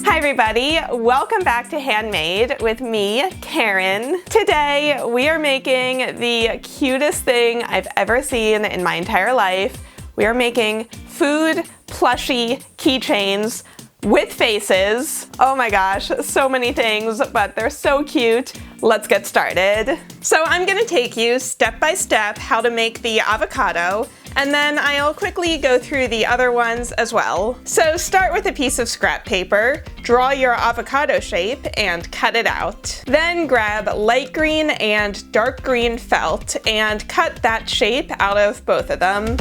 Hi everybody, welcome back to Handmade with me, Karen. Today we are making the cutest thing I've ever seen in my entire life. We are making food plushie keychains with faces. Oh my gosh, so many things, but they're so cute. Let's get started. So I'm gonna take you step by step how to make the avocado, and then I'll quickly go through the other ones as well. So start with a piece of scrap paper, draw your avocado shape, and cut it out. Then grab light green and dark green felt and cut that shape out of both of them.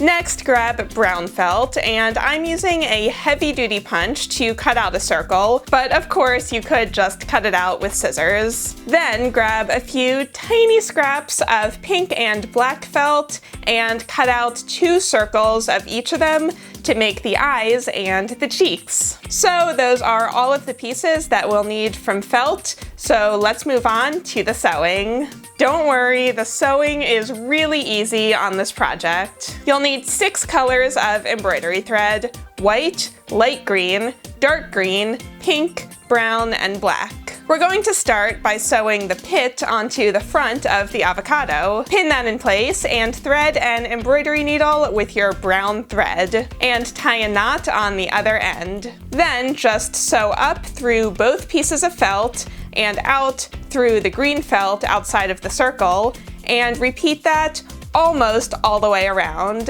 Next, grab brown felt, and I'm using a heavy-duty punch to cut out a circle, but of course you could just cut it out with scissors. Then grab a few tiny scraps of pink and black felt and cut out 2 circles of each of them to make the eyes and the cheeks. So those are all of the pieces that we'll need from felt, so let's move on to the sewing. Don't worry, the sewing is really easy on this project. You'll need 6 colors of embroidery thread: white, light green, dark green, pink, brown, and black. We're going to start by sewing the pit onto the front of the avocado. Pin that in place and thread an embroidery needle with your brown thread and tie a knot on the other end. Then just sew up through both pieces of felt and out through the green felt outside of the circle, and repeat that almost all the way around.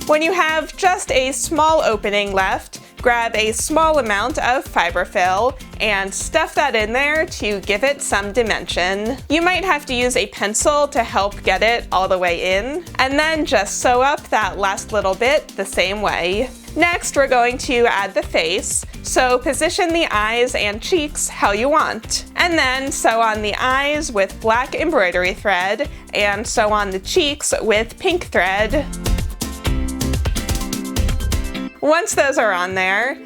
When you have just a small opening left, grab a small amount of fiberfill and stuff that in there to give it some dimension. You might have to use a pencil to help get it all the way in, and then just sew up that last little bit the same way. Next, we're going to add the face, so position the eyes and cheeks how you want. And then sew on the eyes with black embroidery thread and sew on the cheeks with pink thread. Once those are on there,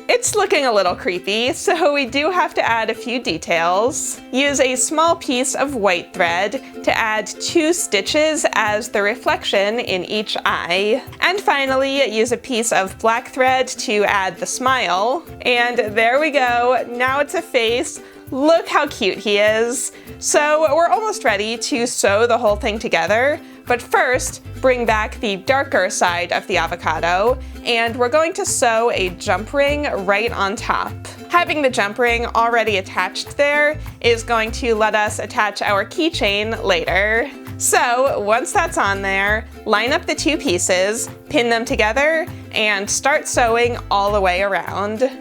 it's looking a little creepy, so we do have to add a few details. Use a small piece of white thread to add 2 stitches as the reflection in each eye. And finally, use a piece of black thread to add the smile. And there we go, now it's a face. Look how cute he is. So we're almost ready to sew the whole thing together, but first, bring back the darker side of the avocado, and we're going to sew a jump ring right on top. Having the jump ring already attached there is going to let us attach our keychain later. So once that's on there, line up the 2 pieces, pin them together, and start sewing all the way around.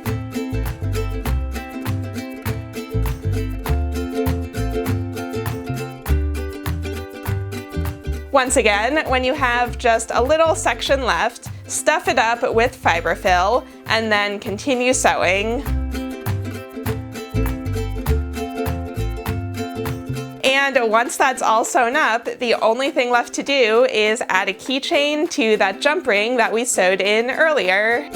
Once again, when you have just a little section left, stuff it up with fiberfill and then continue sewing. And once that's all sewn up, the only thing left to do is add a keychain to that jump ring that we sewed in earlier.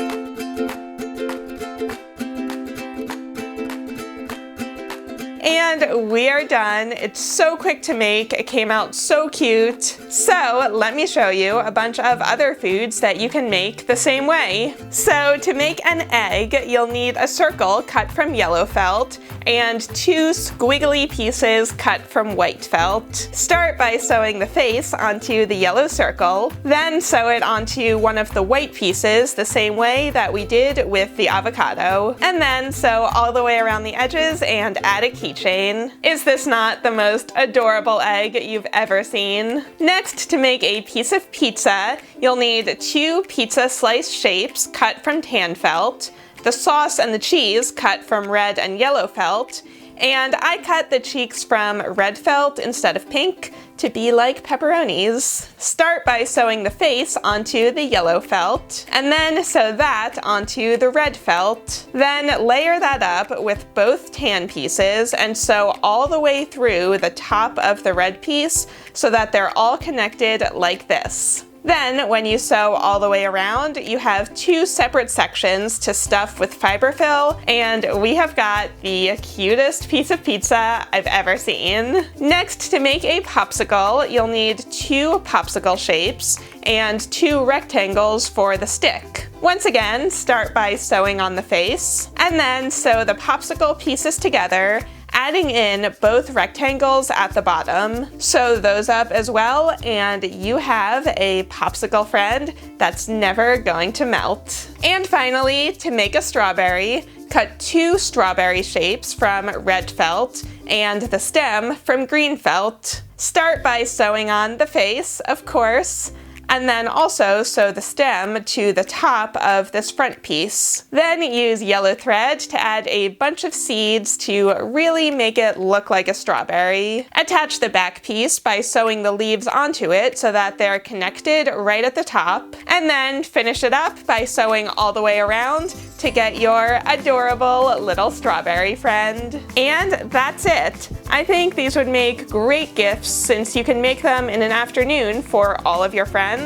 And we are done. It's so quick to make. It came out so cute. So let me show you a bunch of other foods that you can make the same way. So to make an egg, you'll need a circle cut from yellow felt and 2 squiggly pieces cut from white felt. Start by sewing the face onto the yellow circle, then sew it onto one of the white pieces the same way that we did with the avocado, and then sew all the way around the edges and add a keychain. Is this not the most adorable egg you've ever seen? Next, to make a piece of pizza, you'll need 2 pizza slice shapes cut from tan felt, the sauce and the cheese cut from red and yellow felt, and I cut the cheeks from red felt instead of pink to be like pepperonis. Start by sewing the face onto the yellow felt, and then sew that onto the red felt. Then layer that up with both tan pieces and sew all the way through the top of the red piece so that they're all connected like this. Then, when you sew all the way around, you have two separate sections to stuff with fiberfill, and we have got the cutest piece of pizza I've ever seen. Next, to make a popsicle, you'll need two popsicle shapes and two rectangles for the stick. Once again, start by sewing on the face, and then sew the popsicle pieces together, adding in both rectangles at the bottom. Sew those up as well, and you have a popsicle friend that's never going to melt. And finally, to make a strawberry, cut two strawberry shapes from red felt and the stem from green felt. Start by sewing on the face, of course, and then also sew the stem to the top of this front piece. Then use yellow thread to add a bunch of seeds to really make it look like a strawberry. Attach the back piece by sewing the leaves onto it so that they're connected right at the top, and then finish it up by sewing all the way around to get your adorable little strawberry friend. And that's it. I think these would make great gifts since you can make them in an afternoon for all of your friends.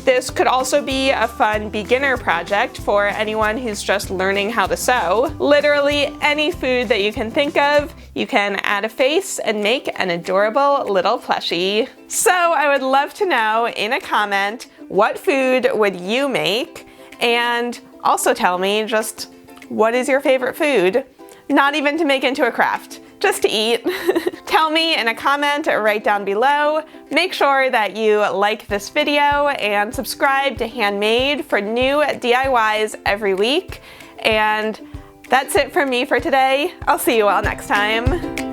This could also be a fun beginner project for anyone who's just learning how to sew. Literally any food that you can think of, you can add a face and make an adorable little plushie. So I would love to know in a comment, what food would you make? And also tell me just what is your favorite food? Not even to make into a craft, just to eat. Tell me in a comment right down below. Make sure that you like this video and subscribe to Handmade for new DIYs every week. And that's it from me for today. I'll see you all next time.